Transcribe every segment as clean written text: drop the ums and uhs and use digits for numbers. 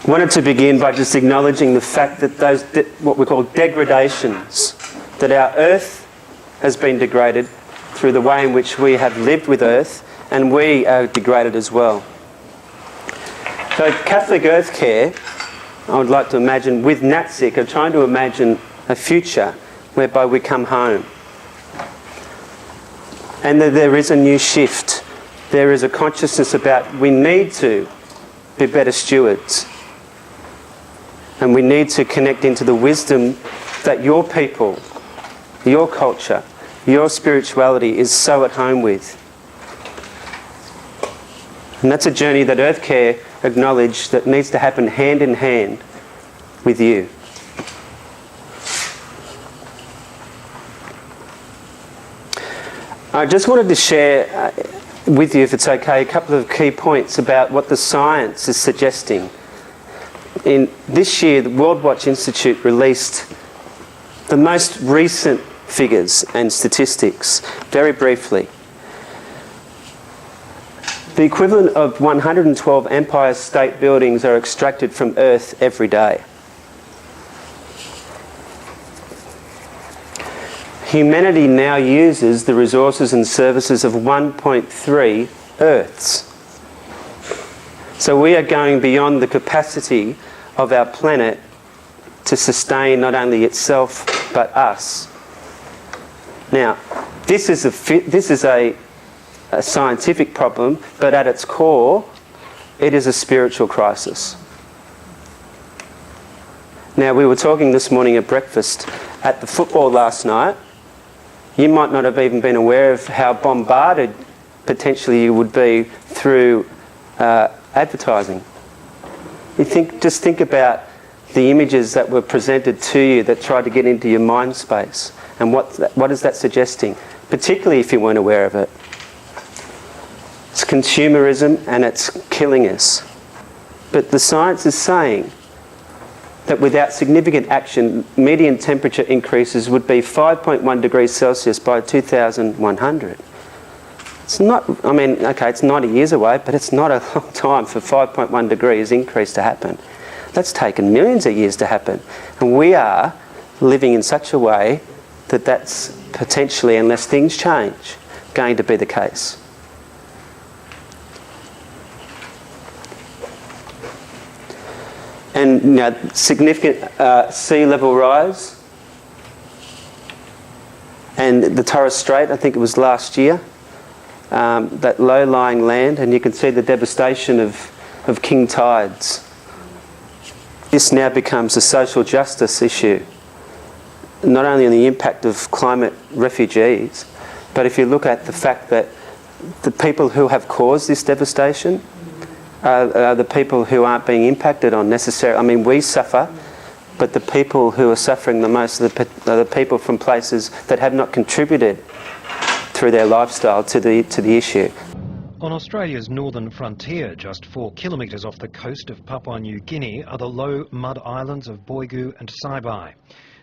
I wanted to begin by just acknowledging the fact that those, what we call degradations, that our earth has been degraded through the way in which we have lived with earth, and we are degraded as well. So Catholic Earthcare, I would like to imagine, with NATSICC, are trying to imagine a future whereby we come home. And that there is a new shift. There is a consciousness about we need to be better stewards. And we need to connect into the wisdom that your people, your culture, your spirituality is so at home with. And that's a journey that Earthcare acknowledge that needs to happen hand in hand with you. I just wanted to share with you, if it's okay, a couple of key points about what the science is suggesting. In this year, the World Watch Institute released the most recent figures and statistics, very briefly. The equivalent of 112 Empire State Buildings are extracted from Earth every day. Humanity now uses the resources and services of 1.3 Earths. So we are going beyond the capacity of our planet to sustain not only itself but us. Now, this is a scientific problem, but at its core, it is a spiritual crisis. Now, we were talking this morning at breakfast at the football last night. You might not have even been aware of how bombarded potentially you would be through advertising. Just think about the images that were presented to you that tried to get into your mind space, and what is that suggesting, particularly if you weren't aware of it. It's consumerism and it's killing us. But the science is saying that without significant action, median temperature increases would be 5.1 degrees Celsius by 2100. It's not, I mean, okay, it's 90 years away, but it's not a long time for 5.1 degrees increase to happen. That's taken millions of years to happen. And we are living in such a way that that's potentially, unless things change, going to be the case. And significant sea level rise. And the Torres Strait, I think it was last year, that low-lying land, and you can see the devastation of king tides. This now becomes a social justice issue, not only on the impact of climate refugees, but if you look at the fact that the people who have caused this devastation are the people who aren't being impacted on necessarily. I mean, we suffer, but the people who are suffering the most are the people from places that have not contributed through their lifestyle to the issue. On Australia's northern frontier, just 4 kilometres off the coast of Papua New Guinea, are the low mud islands of Boigu and Saibai.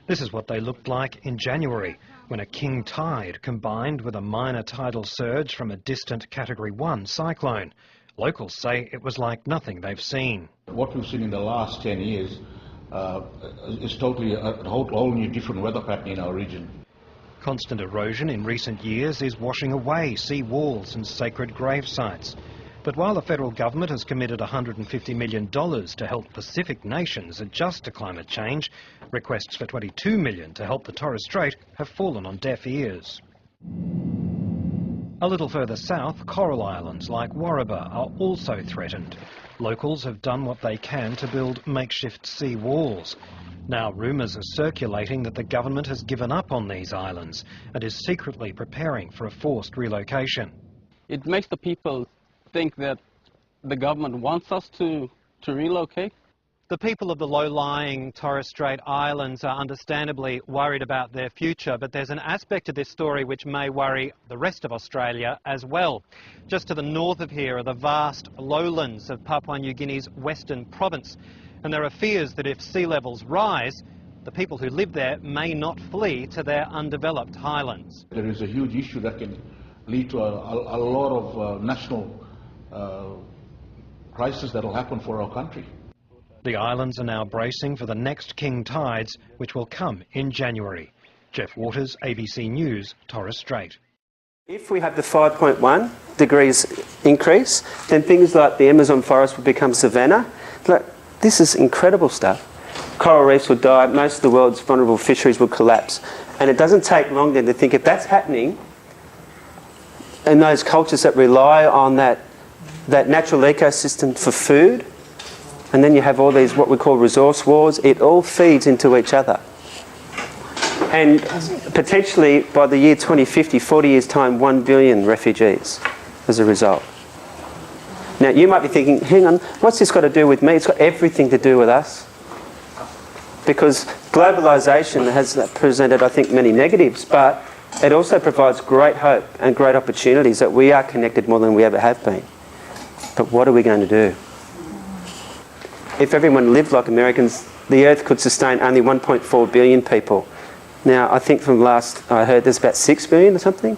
This is what they looked like in January, when a king tide combined with a minor tidal surge from a distant Category 1 cyclone. Locals say it was like nothing they've seen. What we've seen in the last 10 years is totally a whole new different weather pattern in our region. Constant erosion in recent years is washing away sea walls and sacred grave sites. But while the federal government has committed $150 million to help Pacific nations adjust to climate change, requests for $22 million to help the Torres Strait have fallen on deaf ears. A little further south, coral islands like Warraba are also threatened. Locals have done what they can to build makeshift sea walls. Now rumours are circulating that the government has given up on these islands and is secretly preparing for a forced relocation. It makes the people think that the government wants us to relocate. The people of the low-lying Torres Strait Islands are understandably worried about their future, but there's an aspect to this story which may worry the rest of Australia as well. Just to the north of here are the vast lowlands of Papua New Guinea's western province, and there are fears that if sea levels rise, the people who live there may not flee to their undeveloped highlands. There is a huge issue that can lead to a lot of national crisis that will happen for our country. The islands are now bracing for the next king tides, which will come in January. Jeff Waters, ABC News, Torres Strait. If we have the 5.1 degrees increase, then things like the Amazon forest will become savanna. Look, this is incredible stuff. Coral reefs will die, most of the world's vulnerable fisheries will collapse. And it doesn't take long then to think if that's happening, and those cultures that rely on that natural ecosystem for food, and then you have all these what we call resource wars, it all feeds into each other. And potentially by the year 2050, 40 years' time, 1 billion refugees as a result. Now you might be thinking, hang on, what's this got to do with me? It's got everything to do with us. Because globalisation has presented, I think, many negatives, but it also provides great hope and great opportunities that we are connected more than we ever have been. But what are we going to do? If everyone lived like Americans, the Earth could sustain only 1.4 billion people. Now, I think from last I heard there's about 6 billion or something.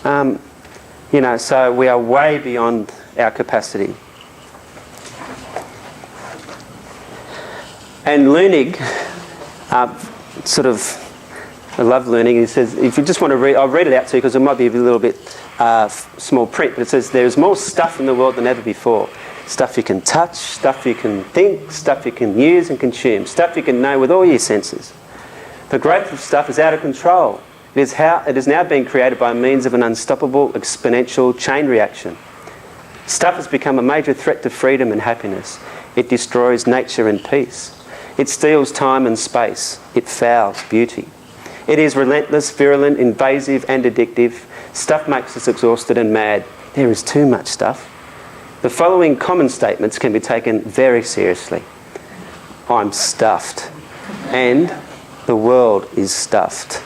You know, so we are way beyond our capacity. And Lunig, I love learning. He says, if you just want to read, I'll read it out to you because it might be a little bit small print, but it says, there is more stuff in the world than ever before. Stuff you can touch, stuff you can think, stuff you can use and consume, stuff you can know with all your senses. The growth of stuff is out of control. It is now being created by means of an unstoppable exponential chain reaction. Stuff has become a major threat to freedom and happiness. It destroys nature and peace. It steals time and space. It fouls beauty. It is relentless, virulent, invasive and addictive. Stuff makes us exhausted and mad. There is too much stuff. The following common statements can be taken very seriously. I'm stuffed. And the world is stuffed.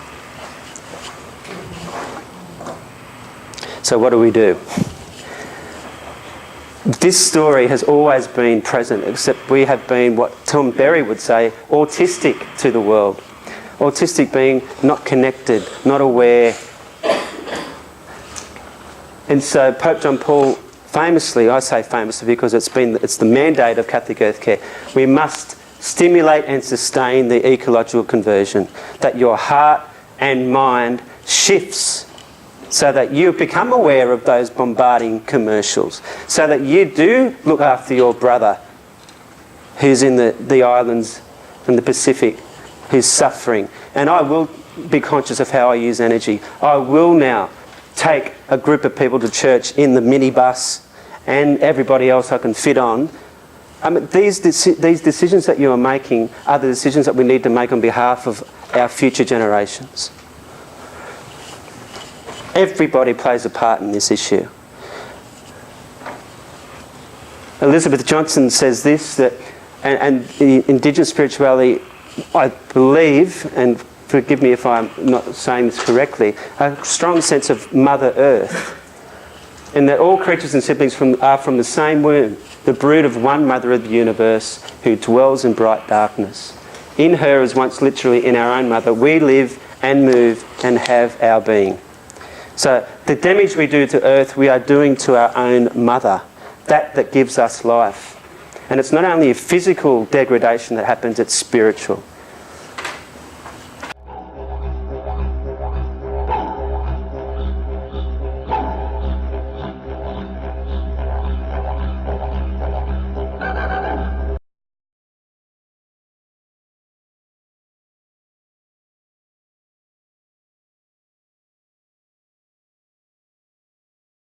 So what do? This story has always been present, except we have been what Tom Berry would say, autistic to the world. Autistic being not connected, not aware. And so Pope John Paul famously, I say famously because it's the mandate of Catholic Earthcare, we must stimulate and sustain the ecological conversion, that your heart and mind shifts so that you become aware of those bombarding commercials, so that you do look after your brother who's in the islands and the Pacific, who's suffering. And I will be conscious of how I use energy. I will now take a group of people to church in the minibus and everybody else I can fit on. I mean, these decisions that you are making are the decisions that we need to make on behalf of our future generations. Everybody plays a part in this issue. Elizabeth Johnson says this, that, and the Indigenous spirituality, I believe, and forgive me if I'm not saying this correctly, a strong sense of Mother Earth, and that all creatures and siblings are from the same womb, the brood of one mother of the universe who dwells in bright darkness. In her, as once literally in our own mother, we live and move and have our being. So the damage we do to Earth, we are doing to our own mother, that gives us life. And it's not only a physical degradation that happens, it's spiritual.